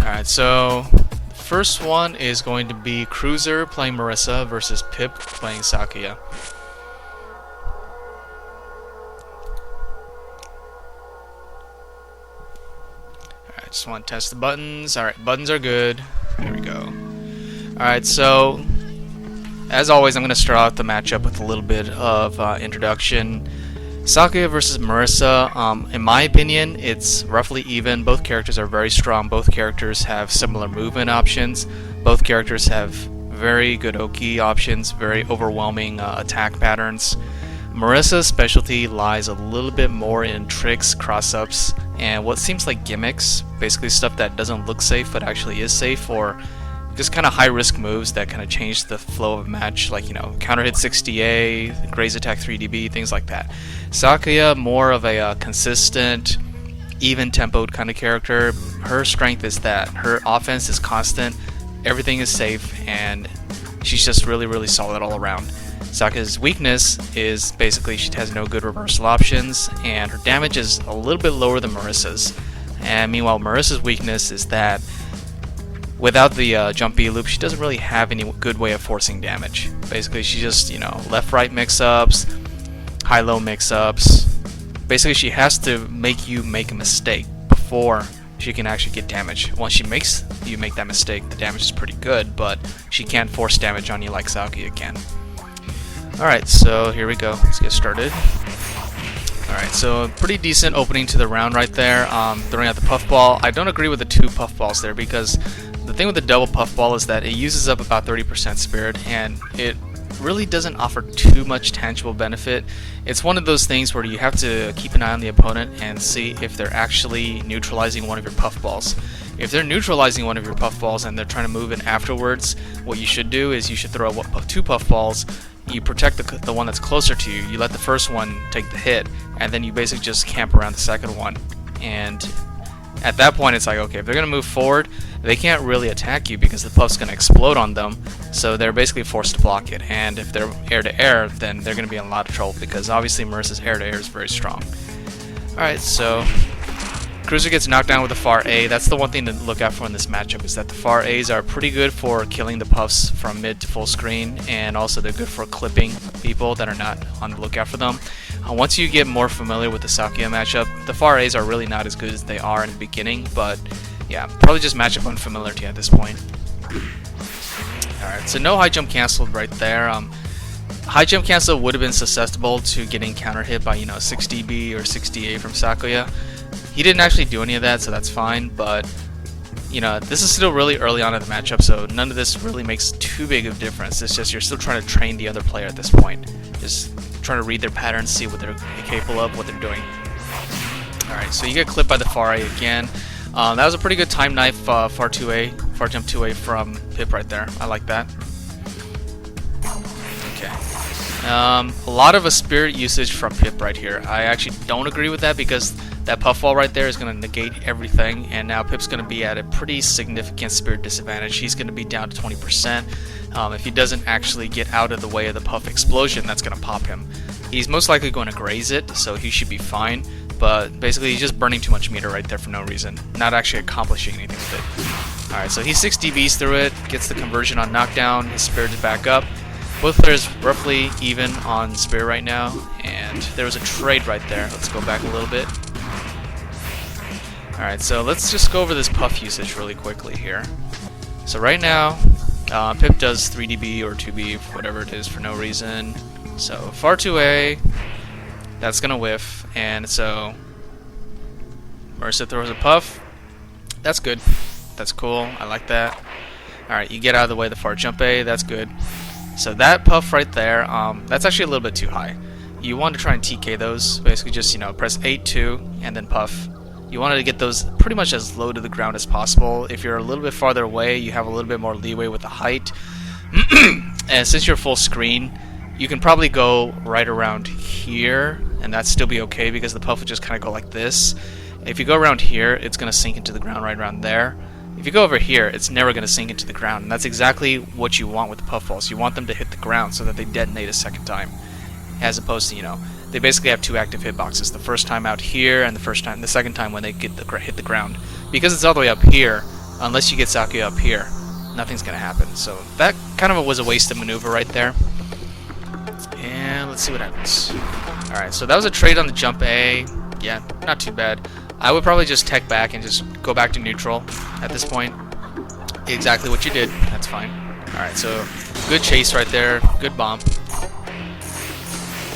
Alright, so first one is going to be Cruiser playing Marisa versus Pip playing Sakuya. Alright, just want to test the buttons. Alright, buttons are good. There we go. Alright, so as always, I'm going to start out the matchup with a little bit of introduction. Sakuya versus Marisa, in my opinion, it's roughly even. Both characters are very strong. Both characters have similar movement options. Both characters have very good Oki options, very overwhelming attack patterns. Marisa's specialty lies a little bit more in tricks, cross-ups, and what seems like gimmicks, basically stuff that doesn't look safe but actually is safe, or just kind of high-risk moves that kind of change the flow of a match, like, counter hit 60A, graze attack 3DB, things like that. Sakuya, more of a consistent, even-tempoed kind of character. Her strength is that her offense is constant, everything is safe, and she's just really, really solid all around. Sakuya's weakness is basically she has no good reversal options, and her damage is a little bit lower than Marisa's. And meanwhile, Marisa's weakness is that without the jump B loop, she doesn't really have any good way of forcing damage. Basically, she just, left-right mix-ups, high-low mix-ups. Basically, she has to make you make a mistake before she can actually get damage. Once she makes you make that mistake, the damage is pretty good, but she can't force damage on you like Sakuya can. Alright, so here we go. Let's get started. Alright, so pretty decent opening to the round right there. Throwing out the puffball. I don't agree with the two puffballs there because the thing with the double puffball is that it uses up about 30% spirit, and it really doesn't offer too much tangible benefit. It's one of those things where you have to keep an eye on the opponent and see if they're actually neutralizing one of your puffballs. If they're neutralizing one of your puffballs and they're trying to move in afterwards, what you should do is you should throw two puffballs. You protect the one that's closer to you, you let the first one take the hit, and then you basically just camp around the second one. And at that point it's like, okay, if they're going to move forward, they can't really attack you because the puff's going to explode on them, so they're basically forced to block it. And if they're air-to-air, then they're going to be in a lot of trouble because obviously Marisa's air-to-air is very strong. Alright, so Cruiser gets knocked down with the far A. That's the one thing to look out for in this matchup, is that the far A's are pretty good for killing the puffs from mid to full screen, and also they're good for clipping people that are not on the lookout for them. Once you get more familiar with the Sakuya matchup, the far A's are really not as good as they are in the beginning, but yeah, probably just matchup unfamiliarity at this point. Alright, so no high jump canceled right there. High jump cancel would have been susceptible to getting counter hit by 60B or 60A from Sakuya. He didn't actually do any of that, so that's fine, but this is still really early on in the matchup, so none of this really makes too big of a difference. It's just you're still trying to train the other player at this point. Just trying to read their patterns, see what they're capable of, what they're doing. Alright, so you get clipped by the far A again. That was a pretty good time knife far jump 2A from Pip right there. I like that. Okay. A lot of a spirit usage from Pip right here. I actually don't agree with that because that puffball right there is going to negate everything, and now Pip's going to be at a pretty significant spirit disadvantage. He's going to be down to 20%. If he doesn't actually get out of the way of the puff explosion, that's going to pop him. He's most likely going to graze it, so he should be fine, but basically he's just burning too much meter right there for no reason, not actually accomplishing anything with it. Alright, so he's 6 DBs through it, gets the conversion on knockdown, his spirit is back up. Both players roughly even on spirit right now, and there was a trade right there. Let's go back a little bit. Alright, so let's just go over this puff usage really quickly here. So right now, Pip does 3DB or 2B, whatever it is, for no reason. So far 2A, that's going to whiff, and so Marisa throws a puff. That's good. That's cool. I like that. Alright, you get out of the way of the far jump A. That's good. So that puff right there, that's actually a little bit too high. You want to try and TK those. Basically just, press 8-2 and then puff. You wanted to get those pretty much as low to the ground as possible. If you're a little bit farther away, you have a little bit more leeway with the height. And since you're full screen, you can probably go right around here, and that'd still be okay because the puff would just kind of go like this. If you go around here, it's going to sink into the ground right around there. If you go over here, it's never going to sink into the ground, and that's exactly what you want with the puffballs. You want them to hit the ground so that they detonate a second time, as opposed to, they basically have two active hitboxes. The first time out here, and the second time when they hit the ground. Because it's all the way up here, unless you get Sakuya up here, nothing's gonna happen. So that kind of was a wasted maneuver right there. And let's see what happens. Alright, so that was a trade on the jump A. Yeah, not too bad. I would probably just tech back and just go back to neutral at this point. Exactly what you did. That's fine. Alright, so good chase right there. Good bomb.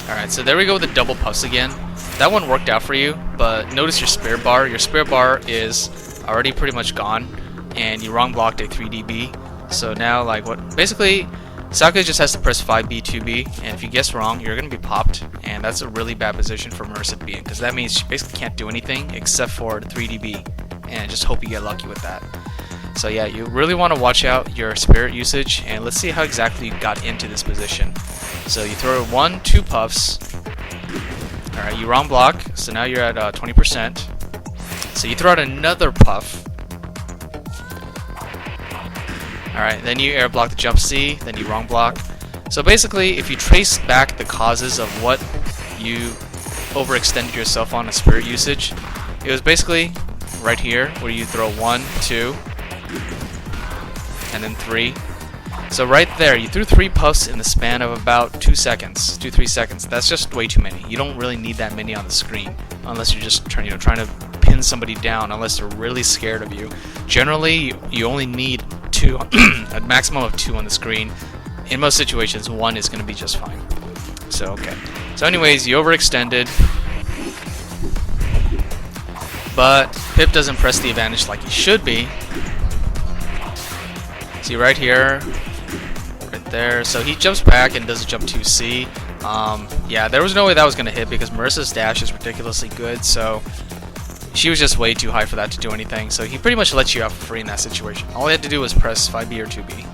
Alright, so there we go with the double puffs again. That one worked out for you, but notice your spare bar. Your spare bar is already pretty much gone, and you wrong blocked a 3DB. So now, like, what? Basically, Sakuya just has to press 5B, 2B, and if you guess wrong, you're going to be popped, and that's a really bad position for Marisa to be in, because that means she basically can't do anything except for the 3DB, and just hope you get lucky with that. So yeah, you really want to watch out your spirit usage, and let's see how exactly you got into this position. So you throw 1, 2 puffs. Alright, you wrong block, so now you're at 20%. So you throw out another puff. Alright, then you air block the jump C, then you wrong block. So basically, if you trace back the causes of what you overextended yourself on a spirit usage, it was basically right here where you throw 1, 2, and then 3. So right there, you threw 3 puffs in the span of about 2 seconds, 2-3 seconds. That's just way too many. You don't really need that many on the screen unless you're just trying to pin somebody down, unless they're really scared of you. Generally, you only need 2, a maximum of 2 on the screen. In most situations, 1 is going to be just fine. So okay. So anyways, you overextended, but Pip doesn't press the advantage like he should be. See right here, right there. So he jumps back and does a jump 2C. Yeah, there was no way that was going to hit because Marisa's dash is ridiculously good, so she was just way too high for that to do anything. So he pretty much let you out for free in that situation. All he had to do was press 5B or 2B.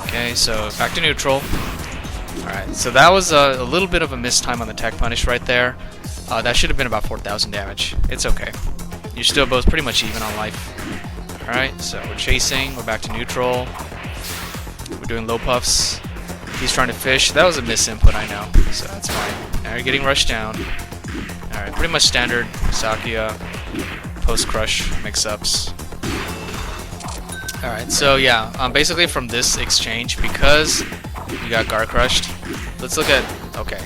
Okay, so back to neutral. Alright, so that was a little bit of a missed time on the tech punish right there. That should have been about 4,000 damage. It's okay. You're still both pretty much even on life. Alright, so we're chasing, we're back to neutral. We're doing low puffs. He's trying to fish. That was a misinput, I know, so that's fine. Now you're getting rushed down. Alright, pretty much standard Sakuya post-crush mix-ups. Alright, so yeah, basically from this exchange, because you got guard crushed, let's look at, okay.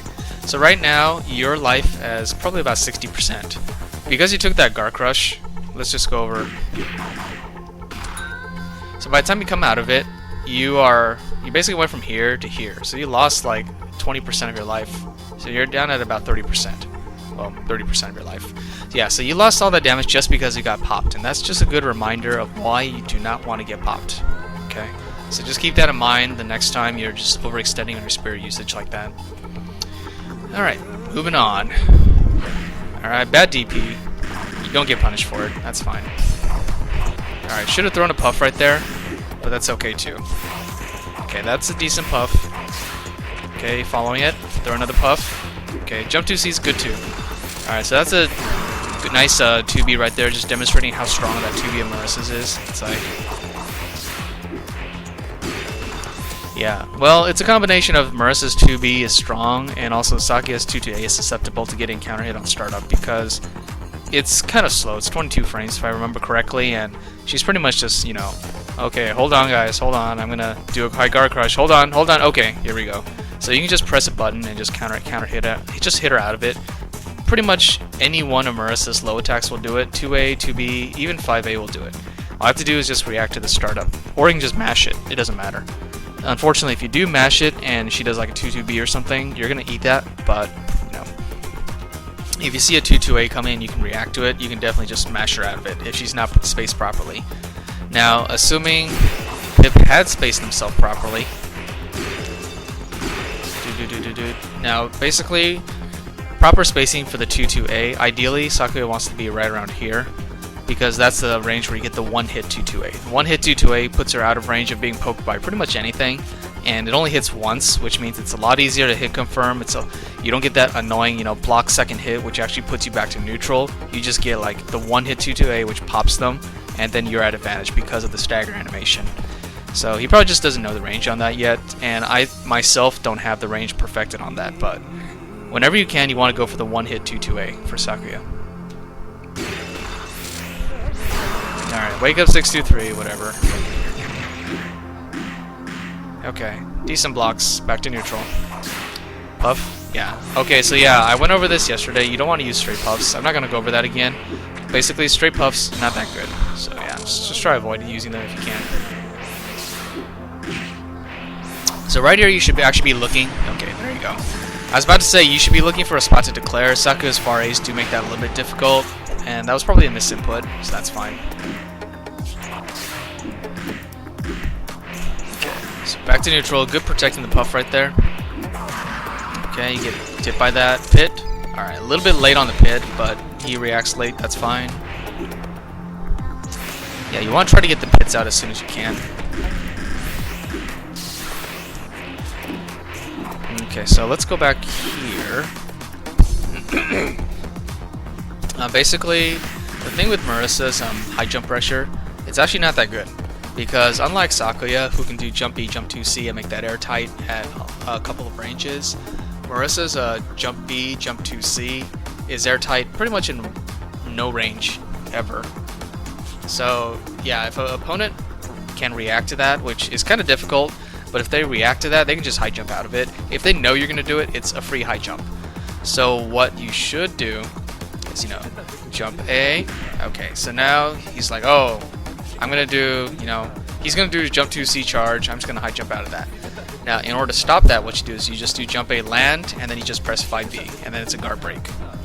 So right now, your life is probably about 60%. Because you took that guard crush, let's just go over. So by the time you come out of it, you basically went from here to here. So you lost like 20% of your life. So you're down at about 30%. Well, 30% of your life. Yeah, so you lost all that damage just because you got popped. And that's just a good reminder of why you do not want to get popped. Okay? So just keep that in mind the next time you're just overextending on your spirit usage like that. Alright, moving on. Alright, bad DP. You don't get punished for it. That's fine. Alright, should have thrown a puff right there, but that's okay too. Okay, that's a decent puff. Okay, following it. Throw another puff. Okay, jump 2C is good too. Alright, so that's a good, nice 2B right there, just demonstrating how strong that 2B of Marisa's is. It's like... yeah, well, it's a combination of Marisa's 2B is strong, and also Sakuya's 2-2A is susceptible to getting counter hit on startup because it's kind of slow. It's 22 frames if I remember correctly, and she's pretty much just, you know, okay, hold on guys, hold on, I'm gonna do a high guard crush, hold on, okay, here we go. So you can just press a button and just counter hit her, just hit her out of it. Pretty much any one of Marisa's low attacks will do it. 2A, 2B, even 5A will do it. All I have to do is just react to the startup, or you can just mash it, it doesn't matter. Unfortunately, if you do mash it and she does like a 2-2B or something, you're gonna eat that, but you know, if you see a 2-2A come in, you can react to it. You can definitely just mash her out of it if she's not spaced properly. Now, assuming Pip had spaced himself properly, now basically proper spacing for the 2-2A. Ideally, Sakuya wants to be right around here, because that's the range where you get the one-hit 2-2A. One-hit 2-2A puts her out of range of being poked by pretty much anything, and it only hits once, which means it's a lot easier to hit confirm. You don't get that annoying, you know, block second hit, which actually puts you back to neutral. You just get like the one-hit 2-2A, which pops them, and then you're at advantage because of the stagger animation. So he probably just doesn't know the range on that yet, and I myself don't have the range perfected on that, but whenever you can, you want to go for the one-hit 2-2A for Sakuya. wake up 623, whatever. Okay, decent blocks. Back to neutral. Puff. Yeah. Okay, so yeah, I went over this yesterday. You don't want to use straight puffs. I'm not going to go over that again. Basically, straight puffs, not that good. So yeah, just try avoiding using them if you can. So right here, you should actually be looking. Okay, there you go. I was about to say, you should be looking for a spot to declare. Sakuya's far A's do make that a little bit difficult. And that was probably a misinput, so that's fine. Okay, so back to neutral. Good protecting the puff right there. Okay, you get tipped by that pit. Alright, a little bit late on the pit, but he reacts late, that's fine. Yeah, you want to try to get the pits out as soon as you can. Okay, so let's go back here. Basically, the thing with Marisa's high jump pressure, it's actually not that good. Because unlike Sakuya, who can do jump B, jump 2C and make that airtight at a couple of ranges, Marisa's jump B, jump 2C is airtight pretty much in no range ever. So yeah, if an opponent can react to that, which is kind of difficult, but if they react to that, they can just high jump out of it. If they know you're going to do it, it's a free high jump. So what you should do is, jump A. Okay, so now he's like, oh, I'm going to do, he's going to do jump 2C charge. I'm just going to high jump out of that. Now, in order to stop that, what you do is you just do jump A, land, and then you just press 5B, and then it's a guard break.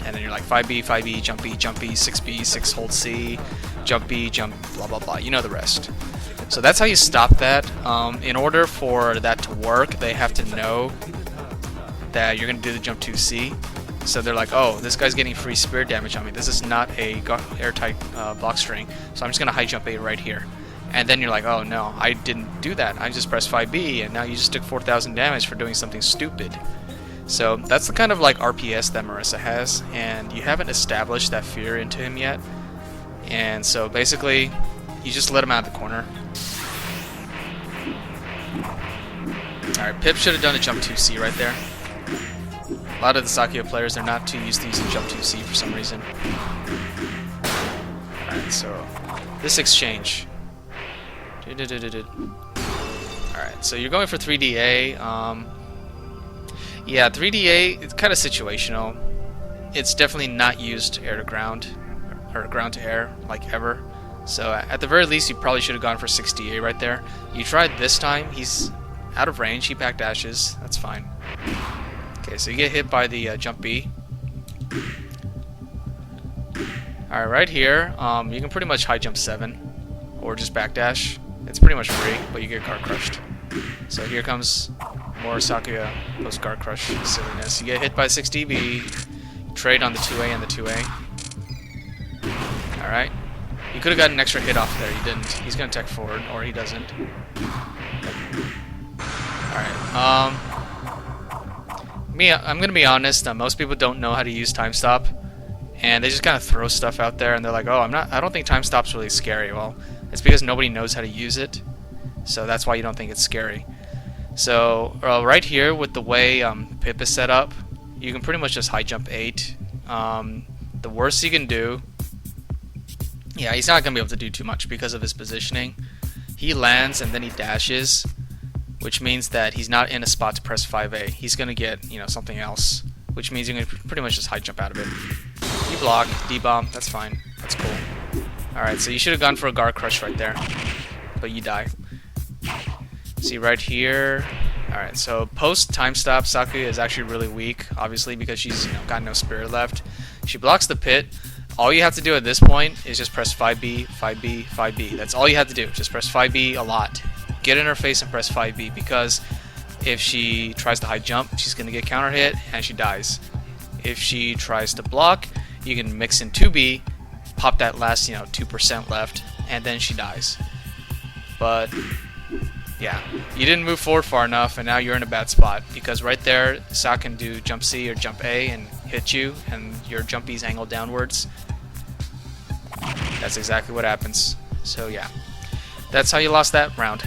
And then you're like 5B, 5B, jump B, jump B, 6B, 6 hold C, jump B, jump blah blah blah. You know the rest. So that's how you stop that. In order for that to work, they have to know that you're going to do the jump 2C. So they're like, oh, this guy's getting free spirit damage on me. This is not a airtight block string. So I'm just going to high jump A right here. And then you're like, oh no, I didn't do that. I just pressed 5B, and now you just took 4,000 damage for doing something stupid. So that's the kind of like RPS that Marisa has, and you haven't established that fear into him yet. And so basically, you just let him out of the corner. Alright, Pip should have done a jump 2C right there. A lot of the Sakuya players, they're not too used to using jump 2C for some reason. Alright, so this exchange. Alright, so you're going for 3DA. Yeah, 3DA, it's kind of situational. It's definitely not used air to ground, or ground to air, like ever. So at the very least, you probably should have gone for 6DA right there. You tried this time, he's out of range, he backdashes, that's fine. Okay, so you get hit by the jump B. Alright, right here, you can pretty much high jump 7, or just backdash. It's pretty much free, but you get guard crushed. So here comes more Sakuya post guard crush silliness. You get hit by 6DB, trade on the 2A and the 2A. Alright. You could have gotten an extra hit off there, you didn't. He's gonna tech forward, or he doesn't. Alright, I'm gonna be honest, most people don't know how to use time stop, and they just kind of throw stuff out there, and they're like, oh, I don't think time stop's really scary. Well, it's because nobody knows how to use it, so that's why you don't think it's scary. So right here, with the way Pip is set up, you can pretty much just high jump 8. The worst you can do, yeah, he's not gonna be able to do too much because of his positioning. He lands and then he dashes, which means that he's not in a spot to press 5A. He's gonna get, something else, which means you're gonna pretty much just high jump out of it. You block, D-bomb, that's fine, that's cool. Alright, so you should have gone for a guard crush right there, but you die. See right here. Alright, so post time stop, Sakuya is actually really weak, obviously, because she's got no spirit left. She blocks the pit. All you have to do at this point is just press 5B, 5B, 5B. That's all you have to do. Just press 5B a lot. Get in her face and press 5B, because if she tries to high jump, she's going to get counter hit and she dies. If she tries to block, you can mix in 2B, pop that last 2% left, and then she dies. But yeah, you didn't move forward far enough, and now you're in a bad spot, because right there, Sak can do jump C or jump A and hit you, and your jump B's angled downwards. That's exactly what happens. So yeah, that's how you lost that round.